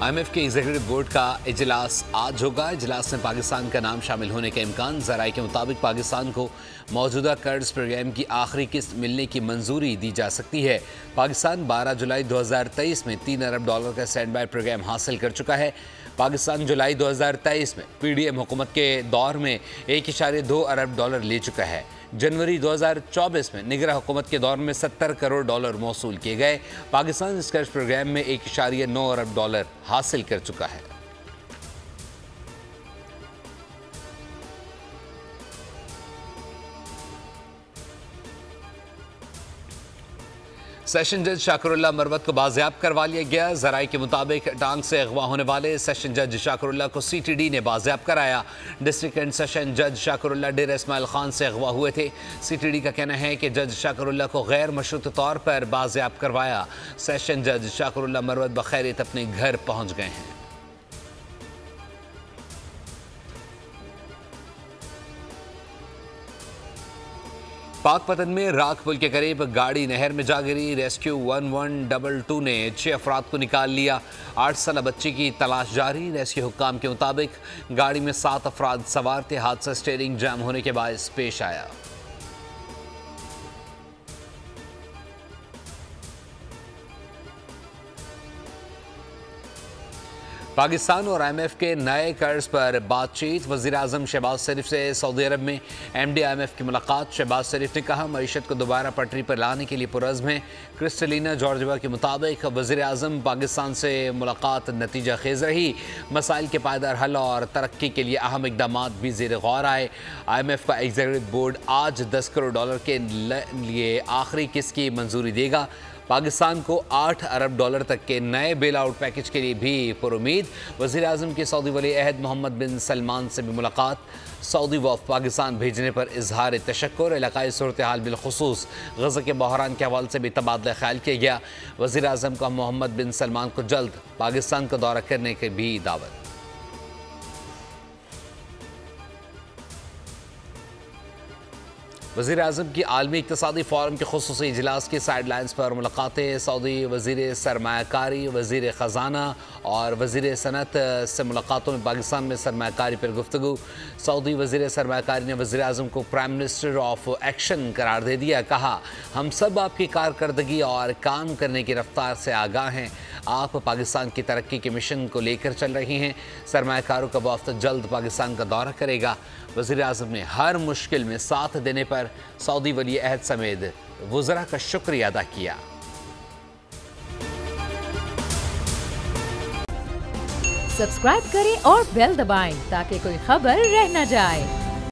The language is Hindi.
IMF के एग्जीक्यूटिव बोर्ड का इजलास आज होगा। इजलास में पाकिस्तान का नाम शामिल होने का इम्कान। ज़राए के मुताबिक पाकिस्तान को मौजूदा कर्ज प्रोग्राम की आखिरी किस्त मिलने की मंजूरी दी जा सकती है। पाकिस्तान 12 जुलाई 2023 में $3 अरब का स्टैंड बाय प्रोग्राम हासिल कर चुका है। पाकिस्तान जुलाई 2023 में PDM हुकूमत के दौर में $1.2 अरब ले चुका है। जनवरी 2024 में निगरान हुकूमत के दौर में $70 करोड़ मौसूल किए गए। पाकिस्तान इस कर्ज प्रोग्राम में $1.9 अरब हासिल कर चुका है। सेशन जज शाकरुल्लाह मरवत को बाजियाब करवा लिया गया। ज़राए के मुताबिक टांग से अगवा होने वाले सेशन जज शाकरुल्लाह को CTD ने बाजियाब कराया। डिस्ट्रिक्ट एंड सेशन जज शाकरुल्लाह डेरा इस्माइल खान से अगवा हुए थे। CTD का कहना है कि जज शाकरुल्लाह को गैर मशरूत तौर पर बाजियाब करवाया। सेशन जज शाकरुल्लाह मरवत बखैरियत अपने घर पहुँच गए हैं। पाकपतन में राख पुल के करीब गाड़ी नहर में जा गिरी। रेस्क्यू 1122 ने 6 अफराद को निकाल लिया। 8 साल बच्चे की तलाश जारी। रेस्क्यू हुक्काम के मुताबिक गाड़ी में 7 अफराद सवार थे। हादसा स्टीयरिंग जैम होने के बायस पेश आया। पाकिस्तान और IMF के नए कर्ज पर बातचीत। वज़ीर आज़म शहबाज शरीफ से सऊदी अरब में MD IMF की मुलाकात। शहबाज शरीफ ने कहा मईशत को दोबारा पटरी पर लाने के लिए पुरज़्म है। क्रिस्टलिना जॉर्जिवा के मुताबिक वज़ीर आज़म पाकिस्तान से मुलाकात नतीजा खेज़ रही। मसाइल के पायदार हल और तरक्की के लिए अहम इक़दाम भी ज़ेर गौर आए। IMF का एग्जीक्यूटिव बोर्ड आज $10 करोड़ के लिए आखिरी किस्त की मंजूरी देगा। पाकिस्तान को $8 अरब तक के नए बेल आउट पैकेज के लिए भी पुरुमीद। वज़ीर आज़म की सऊदी वली अहद मोहम्मद बिन सलमान से भी मुलाकात। सऊदी वफ़द पाकिस्तान भेजने पर इजहार तशक्कुर। इलाकाई सूरत हाल बिलखुसूस गज़ा के बहरान के हवाले से भी तबादला ख्याल किया गया। वज़ीर आज़म का मोहम्मद बिन सलमान को जल्द पाकिस्तान का दौरा करने की भी दावत। वज़ीर आज़म की आलमी इक़्तिसादी फ़ोरम के ख़ुसूसी इजलास की साइड लाइन्स पर मुलाकातें। सऊदी वज़ीर सरमायाकारी, वज़ीर ख़जाना और वज़ीर सनत से मुलाकातों में पाकिस्तान में सरमायाकारी पर गुफ्तगू। सऊदी वज़ीर सरमायाकारी ने वज़ीर आज़म को प्राइम मिनिस्टर ऑफ एक्शन करार दे दिया। कहा हम सब आपकी कारकर्दगी और काम करने की रफ्तार से आगाह हैं। आप पाकिस्तान की तरक्की के मिशन को लेकर चल रही हैं। सरमायाकारों का वफ़द जल्द पाकिस्तान का दौरा करेगा। वज़ीर आज़म ने हर मुश्किल में साथ देने पर सऊदी वली अहद समेत वज़रा का शुक्रिया अदा किया। सब्सक्राइब करें और बेल दबाएं ताकि कोई खबर रह न जाए।